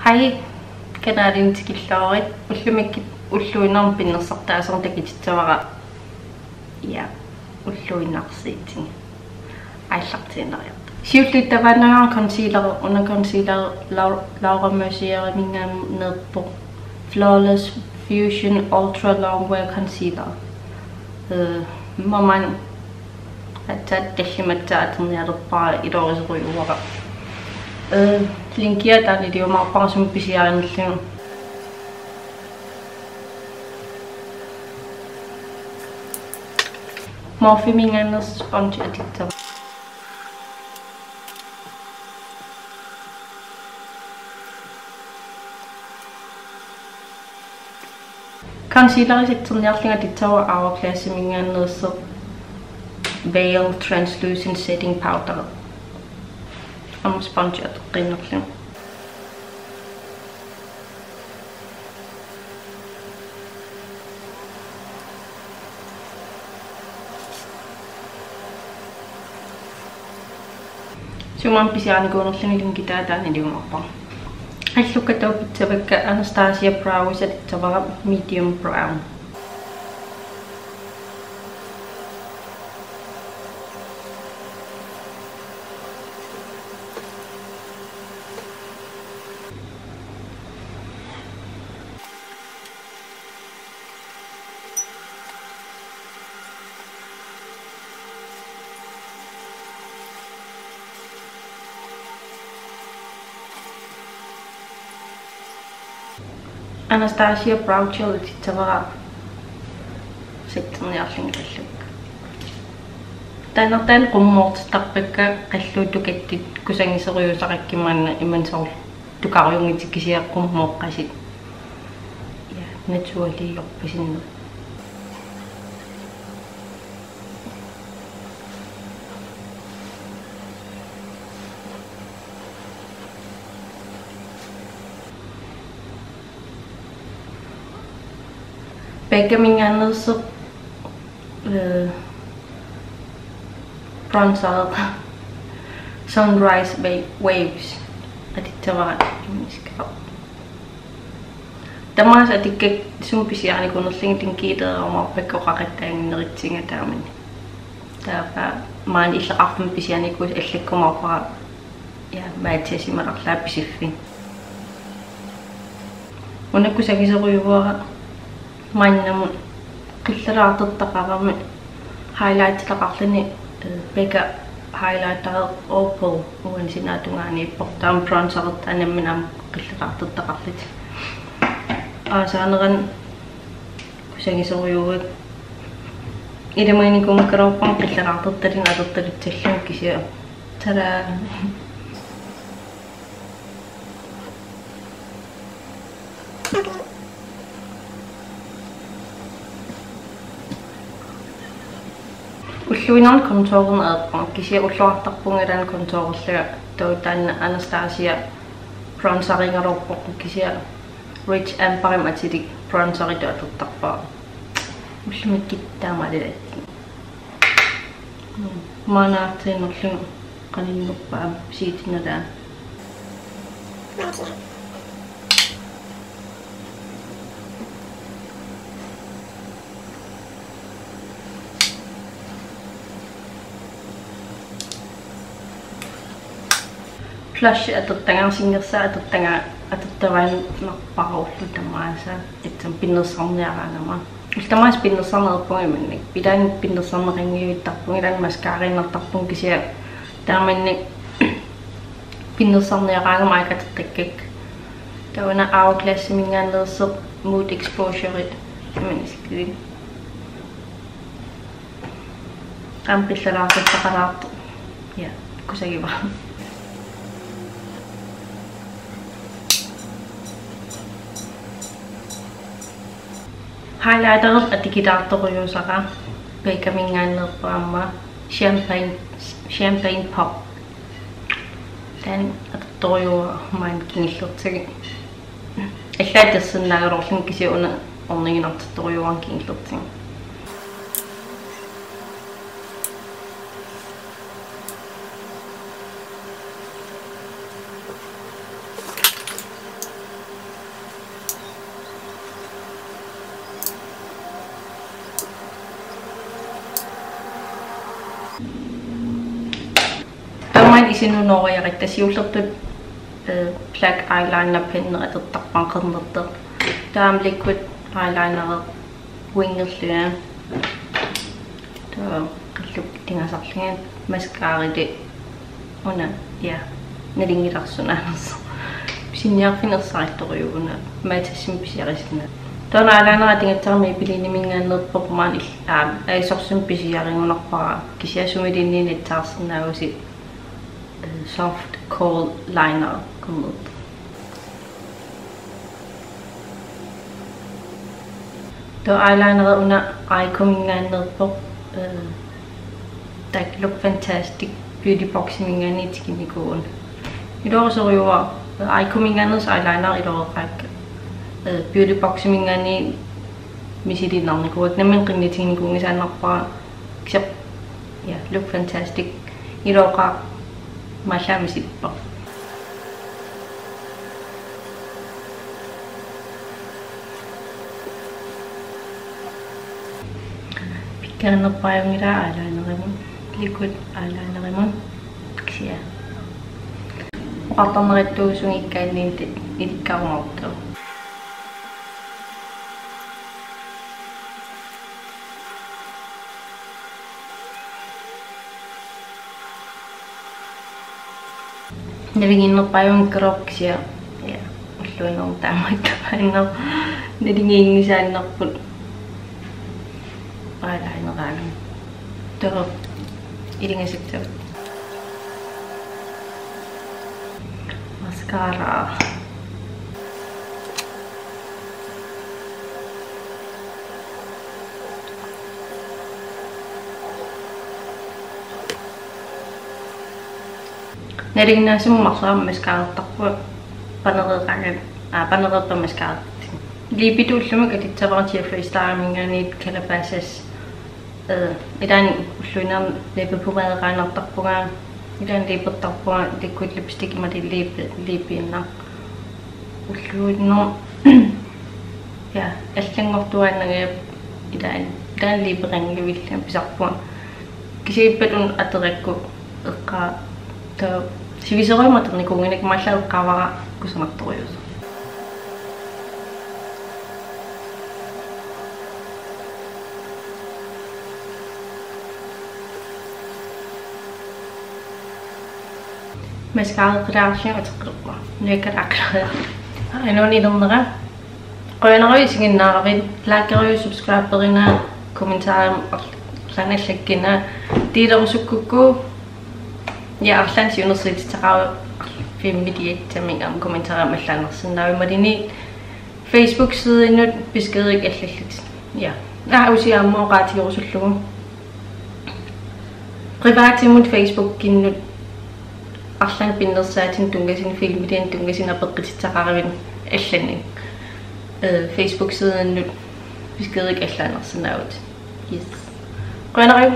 Hi, kanadin tikillaarit ullumikkit ulluinarm pinnersartaaserm takititavara. Ja, ulluinarsiitin. Aillartiinariart. Siulluittavaannagaan concealer una concealer Laura Mercier mingan nerpo Flawless Fusion Ultra-Longwear concealer. Maman atat tashimattaaternialerpaa ilorisruiuara. Linkia tani dio marparsum pisiaarnerlun. Morphe mingan sponge addictor. Concealer sitterniarlinga dittawa Hourglass mingan Veil Translucent Setting Powder. I'm sponge at the so man pisiani go notling kita dan di mapa. I look at the Becca Anastasia brows at the medium brown. Anastasia brow gel titavara sitterniarlingallu. Tanartan qummort tarpakka qalluutukattit kusangiseriusaqakkimaanna imansorl tuqariungitikkisiaqqummoqqasit. Ja, naturally yorpasinne. Becca mingan bronzer sunrise waves aditavara imiskap. Tamas atikek sumpisiani kunerling tinkider ama Becca qaqattaanginneritsinga taamani. Tapa maan illaqarfum pisiani kus allakkumarpara ja maatiasimararlaa pisiffin. Unakkusakiseruyuara Mannamun qillaraartertaqarami highlight taqarlani Becca highlighter opal uan sinatungaani portam bronzeret anamminam qillaraartertaqarlit aasaneran kusagiseruyuut idamainikum karoppan qillaraartertalin atertalitsallan kisia tada Ulluinarn contouren aadpan kisia ulluartarpungilan contourerlaga tautaan Anastasia bronzeringalorpoq kisia rich amparim atidik bronzeritu atertarpaa ullumikkittaamalilat maanaartiinerlun qaninnerpaa siitinalaa Flush atertangan singersa atertavan narparuullu tamaasa itsam pinnersarniaraanama ultamaas pinnersarnerpungimannik pidan pinnersarneringiuittarpungilan mascarinnertarpun kisia taamannik pinnersarniaraangama akatertakkak tawana Hourglass mingaanlerser mood exposure imaniskili qampillalaartattaqalaartu ja kusagiva highlighter atikidaartoruyusara Becca mingaannerpaamma champagne pop tan atoruyua maan kingillertigi allaatassunnaagorlun kisia una orniginartoruyuan kingillertigi isinunooriarit tasiullertut black eyeliner pen atertarpanqernerter taam liquid eyeliner wingerlua ta qilluk tingasarlingan mascara de ona ja nelingilarsunaaners sinniarfinersarittoriuguna maatassim pisiarisna tona eyeliner atingatsar Maybelline mingaannerpormaan aisorsum pisiaringunarpara kisiasumiliinniitsaarsinnaagusi soft coal liner kumut to eyeliner una Eyeko mingaannerpor that look fantastic beauty box mingaani tikinikuun ilorusoriuwa Eyeko mingaanners eyeliner iloreqaak beauty box mingaani misilinarnikuak namen qinnitinikuungisaannarpara kisep yeah look fantastic iloqaaq mashamisippaq pikkanerpaayungira eyeliner liquid eyeliner kisia qatarnerittuusungikkaanniinti ilikkarumartu nelinginnerpaayun keroksia ja ulluinum taamaikkapainner nelingiingisaannerput eyelineraagan to ilingasitsavat mascara nelingnasum marsaam mascara-tarpu panereqagan panererpa mascara liipituullumuk atitsavar Jeffree starmingaaniit Calabasas idan ulluinern liipapumeeqaanartarpunga idan liipertarpunga liquid lipstick imati liipiinnar ulluinner ja allangortuaannagayap idan liipeqanngavilla pisarpunga kisiippatun aterakku eqqaa to sivisoruimaternikunginik malleqqavara kusanartorius mascara qiraarsiu ateqqerpa nuakkalaqqa anonilerneqa qoyanarui singinnaararit laakkeriu subscriberina kommentaarium arlanallakkinaa tiilerusukkukku ja arlan siunersititaqaru 5 midiattaming kommentaarium allannersinnaavimmalini Facebook sideinnut beskedig allallut ja usiaammo qaatigerusullugu privatimut Facebook kinnut arlan pinnersaatin tungasin filmidien tungasin apeqqititaqaravin allanning Facebook sideinnut beskedig allannersinnaavut yes qoyanariu